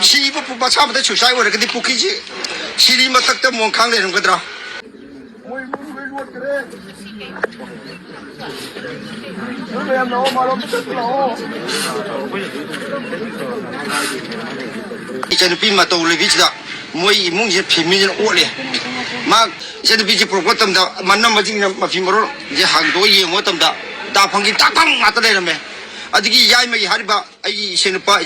시부 부바 차부터 출사이 오래 근데 부키지 시리 마탁도 몽캉 내는 거더라 이제는 빈마 또 우리 비치다 뭐이 뭉지 피미는 오래 막 이제는 비치 프로그램 다 만남 맞이는 마피모로 이제 한도 이해 못 한다 다 방기 딱방 맞다래면 아직이 야이막이 하리바 이 신우파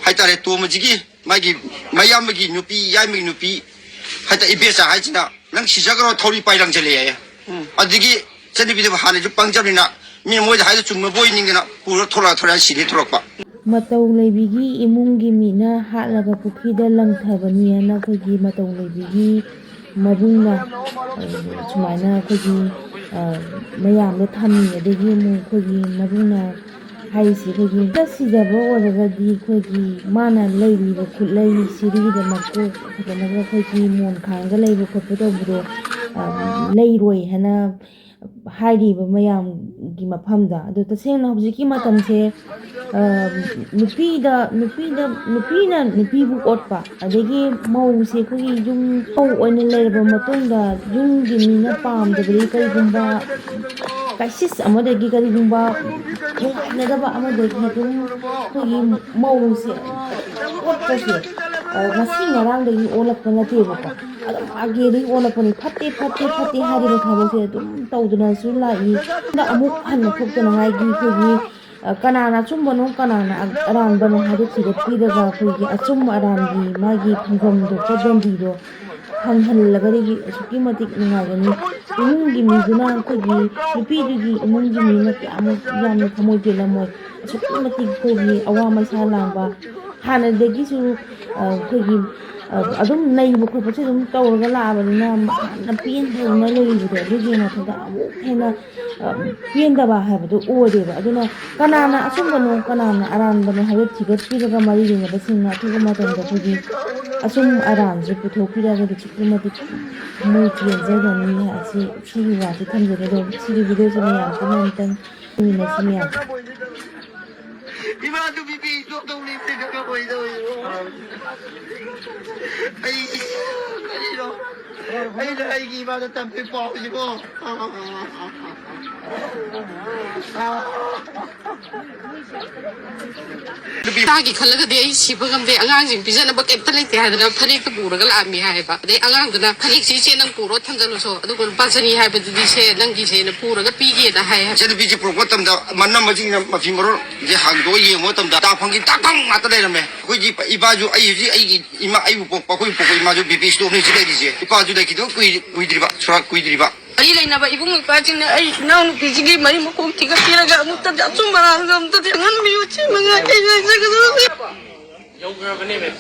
하이따래 또 뭐지기 마기 마야막이 누피 야이막이 누피 하이따 이베사 하이지나 랑 시작으로 돌이 빠이랑 절래야 아직이 제네비도 하는 좀 방점이나 미 뭐지 하이도 좀 보이는 게나 부러 돌아 시리 돌아봐 Matau leibigi imungi mina hatlaga pukhida langthabani ana khogi matau leibigi mabungna chumaina khogi mayam da thami adegi mu khogi mabungna haisi khogi tasida bo oraga di khogi mana leibi ba khulai siri da makko khadana khogi mon khanga leibi khotpo do bro leiroi hana hairi ba mayam gi mafamda ado tasena hobjiki matamse nupina nupibu otpa adegi mause khogi jung pau oina leiraba matungda jung gi mina pam de bri kai gumba crisis amadegi kari gumba ngadaba amadegi jung khogi mause otpa se ngasi ngarangdegi olapna nateba pa adam ageri olapani phatte hariba thabose dum tawduna su lai da amuk hanna thokdana ngai khogi kanana chumbano kanana arambano hadu thira piraga khogi achum aramgi magi phangam do padendi do phanghallaga ri suki matik ngagani imungi miguna khogi nupidugi imungi mina kyamu yamna thamoi pelamoy suki matik khogi awama salamba hana degi su khogi adum naibu khopo se dum tawraga laabani na pien thona leibu de degi na thada amu hena piendaba habadu odeba aduna kanana asumbano kanana aranbano hayo tigat piraga mari ringa basinga thuga matonda khogi asum aran je putho piraga de chukmati moi pienjaga ni asi siri wati thamjere do siri video se ya komentan ni na simya Iba tu bibi sok dong ni piraga koi do ai gi ba da tam pe po ji ko ताकि खलग दे सिबगम दे अंगांजिंग pigeon बक एप्त लेते हादना फनेक त पुरगा लामी हायबा दे अंगांगना फनेक सि से नंग पुरो थंजलो सो अदु कोन पासनी हायबा दि से नंगी से न पुरगा पिगे दा हाय जद बिजि प्रोग्राम तम दा मनम मजिंग मफि मरो जे हांगदो ये मो तम दा फंगी ताकम मात लेरमे कोई जी इबाजु आई इमा आई पो कोई पो इमा जो बीपी स्टोप नि जिले दिजे इबाजु दे किदो कुई द्रिबा सुरा कुई द्रिबा अरी लेना बा इबुंग पाचिन आई नाउ पिजिगी मरी मको तिगा तिरागा मुत्ता जाचुम बरांग मुत्ता जंगन मियुची मंगा ए जगदो योगा बने में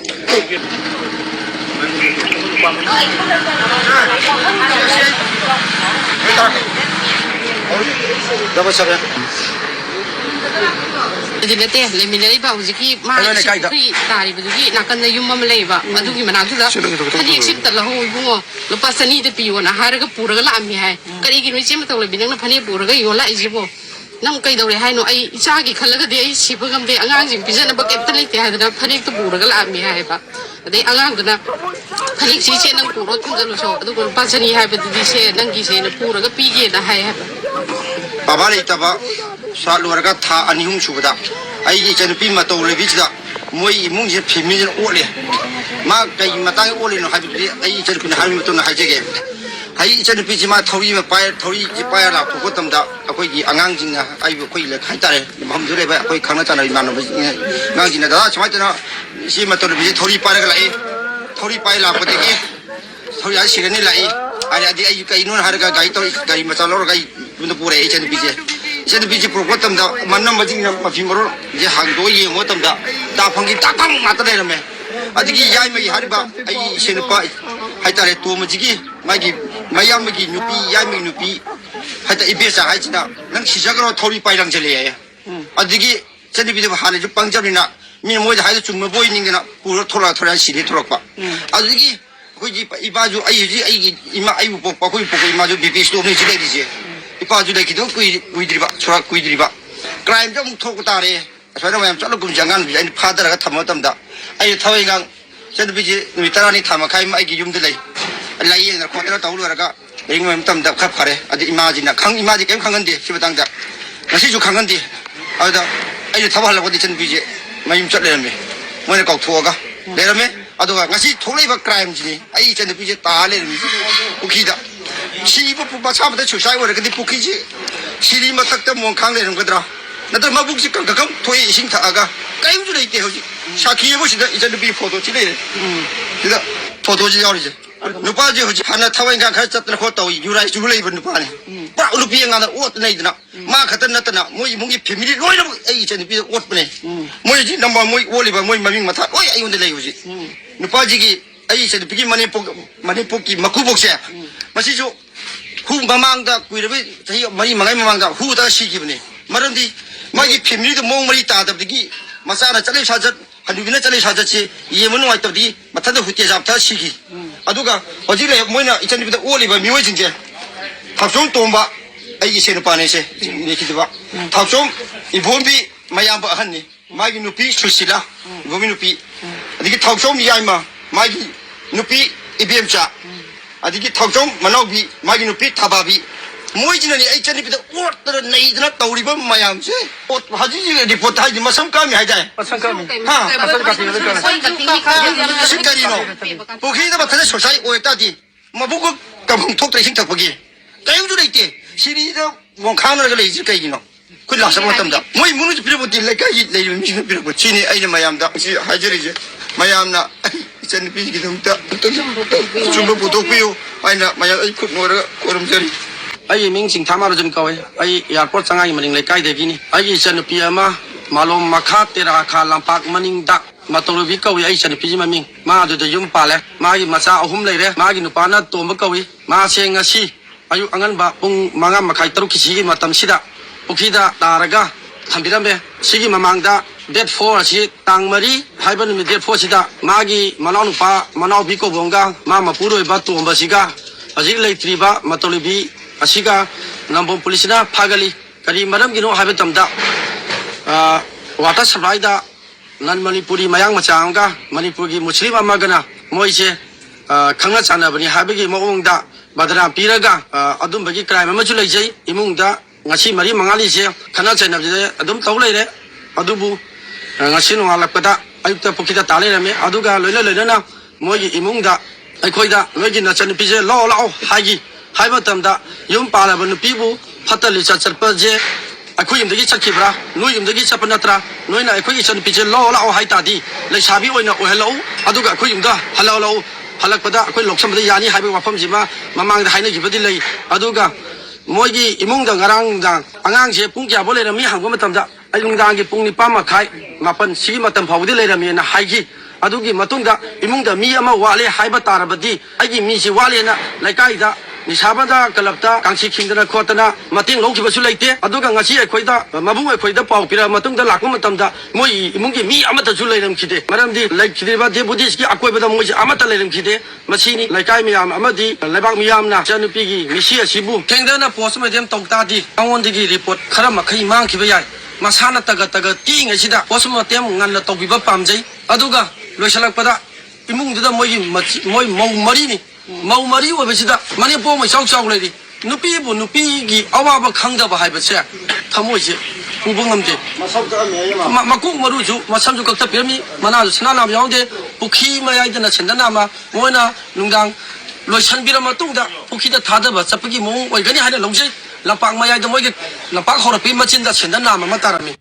दबा सब जिनते लेमिनरी बा हुजिकी मा फ्री तारी बदुगी नाकन युम मम लेबा अदुगी मनादुदा अदि सिट लहो इबुंगो लुपा सनी दे पियो ना हारगा पुरगा लामी हाय करिगी नुइ चेम तौले बिनंग फने पुरगा योला इजिबो नंग कइदौरे हायनो आई इचागी खलगा दे आई सिबगम दे अंगांग जिं पिजन बक एप्त लेते हादना फने तो पुरगा लामी हाय बा अदे अंगांग दना फने सि से नंग पुरो थंजलो सो अदु को पासनी हाय बदुदी से नंगी से न पुरगा पिगे दा हाय हाय बाबा लेतबा सालुरगा था अनिहुम सुबदा आई जनपी मतौ लेबिदा मोई इमुंजे फेमिलिन ओले मा कई मतांग ओले नो हाबिदि आई जनकुन हाबि मतौन हाइजेगे हाई जनपी जिमा थौरी मा पाय थौरी जि पाय ला थोको तमदा अखोई गि आंगांग जिंगा आई अखोई ले खाइ तारे हमजुरे बा अखोई खाना ताना मानो गांग जिना दा समाइतना सि मतौ लेबि थौरी पाय ला थौरी पाय ला पतेगे थौरी आ सिगने लाई आरे आदि आई कई नो हारगा गाई तो गाई मचा लोर गाई बुन पुरे जनपी जे जद बिजि प्रोग्राम तम दा मनम मजिंग मफि मरो जे हांगदो ये मो तम दा फंगी ताकम मात लेरमे अदिगी याय मगी हारिबा आई सेनुपा हाइतारे तो मजिगी मागी मायाम मगी नुपी याय मगी नुपी हाइता इबेसा हाइचिना नंग सिजागरो थौरी पाइरंग जले अदिगी जद बिजि हाले जु पंजबनिना मी मोय हाइदो चुम बोय निंगना पुरो थोरा सिरे थोरकपा अदिगी कोई इबाजु आई इमा आई पो कोई इमा जो बीपी स्टोप नि जिले दिजे इपाजु दे किदो कुई द्रिबा सुरा कुई द्रिबा क्राइम जम थोक तारे aswara mayam chalo kum jangan bi ai father ga thamo tam da ai thawai gang chen bi ji mi tarani thama khai mai gi yum de lai ye na ko ta taw lu ra ring mayam tam da kha phare adi imaji na khang imaji kem khangan de si batang da ngasi ju khangan de ada ai thawal la ko di chen bi ji mayum chat le me mo ne kau thuwa ga le me ado ga ngasi tholai ba crime ji ni ai chen bi ji ta le mi ukhi da si bu ba cha ba da chu sai wa ga di pukhi ji si ma tak ta mo khang le rum ga dra na ta ma bu ji ka ka thoi sing tha ga kai ju le te ho ji sakhi ye bo si da i chen bi photo chi le da photo ji yaw ji nupa ji ho ji hana thawai ga kha chat na kho taw yu rai ju le bu nupa ni ba lu pi nga da ot nei da ma khatan na ta na moi mu gi family loi na ai chen bi ot ne moi ji number moi oli ba moi maming ma tha oi ai un de le ho ji nupa ji gi ai chen bi gi mane pok ki maku bok se ma si ju hu mamang da kui re bi mai mangai mamang da hu da si gi ne maram di ma gi family da mong mari ta da gi ma sa na chale sa jat hanu bi na chale sa jat chi ye mun wai ta di ma tha da hu te jap tha si gi aduga hoji le moi na chen bi da oli ba mi wai jin je thapsong tomba ai gi se na pa ne se ni ki ba thapsong I bon bi mayam ba han ni ma gi nu pi susila go mi nu pi adi gi thapsong mi ai ma gi nu pi ibem cha adi gi thapsong manau bi ma gi nu pi thaba bi moi jin ni ai chen bi da ot da nei da taw ri ba mayam se ot haji ji report hai di masam ka mi hai dai masam ka mi ha masam ka mi sikari no pukhi da ba tha so sai oi ta di ma bu ko kam thok tai sing thak ba gi kai ju dei te siri da wong khang na ga lei ji kai gi no ku la sa ma tam da moi munu ji pira bu ti le kai ji lei mi ji pira bu chi ni ai na mayam da ji ha ji ri ji mayam na chen pi gi dum ta chu bu do pi ai na mayam ai khut mo ra ko rum jari ai ming sing thama ro jin ka wai ai airport changai maning le kai de gi ni ai chen pi ama malom makha tera kha lampak maning da matolo bi kawi ai chen pi ji maming ma do de yum pa le ma gi macha ahum le re ma gi nu pa na to ma kawi ma se ngasi ayu angan ba pung manga makai taruk ki sigi matam sida ukida taraga thambirambe sigi mamangda date 4 asi tang mari haiban mi date 4 sida magi manau pa manau bi ko bonga ma mapuroi ba to ba siga aji leitri ba matoli bi asiga nambom pulisina phagali kari maram gino haiba tamda water supply da nan manipuri mayang machanga manipur gi muslim amagana moise khangna chana bani habigi maungda badana piraga adum bagi crime ma chu lai jai imungda ngasi mari mangali se khana chaina je adum taw lai re adubu ngasi no alakpada ayukta pukita tale rame aduga loila loina moi imungda aikhoida loigi na chan pije lo lao hagi haiba tamda yum pala ban pibu fatali chacharpa je akhoi yum dagi chakibra noi yum dagi chapanatra noina akhoi chan pije lo lao haita di lai sabi oina o hello aduga akhoi yum da hello lo halakpada akhoi loksam da yani haiba wafam jima mamang da haina gibadi lai aduga moigi imungda ngarang dang angang je pung kya bole na mi hangba matam da ayung dang gi pung ni pa ma khai mapan si matam phawdi lai rami na haigi adugi matungda imungda mi ama wale haiba tarabadi agi mi si wale na laikai da nisabada kalapta kangsi khingdana khotana mating longkiba su leite aduga ngasi ekhoida mabung ekhoida pau pira matungda lakma matamda moi imungi mi amata su leiram khide maramdi laikhiba de buddhist ki akoibada moi amata leiram khide masini laikai miyam amadi laibak miyam na chanupi gi misi asibu khengdana post medium tongta di angondigi report khara makhai mang khiba yai masana taga ting asida post medium nganla tawbiba pamjai aduga loisalakpada imungda moi mau mari ni mau mari obesida mani po mai chau chau lei nupi bu nupi gi awaba khangda ba haiba se thamoi se ubang amde masam ka me ma makuk maru ju masam ju kakta pirmi mana sna nam yaude pukhi ma yai dana chendana ma moina nungdang loisan birama tungda pukhi da thada ba chapgi mo oi gani hana longse lapak ma yai da moi ge lapak hora pi machin da chendana ma matarami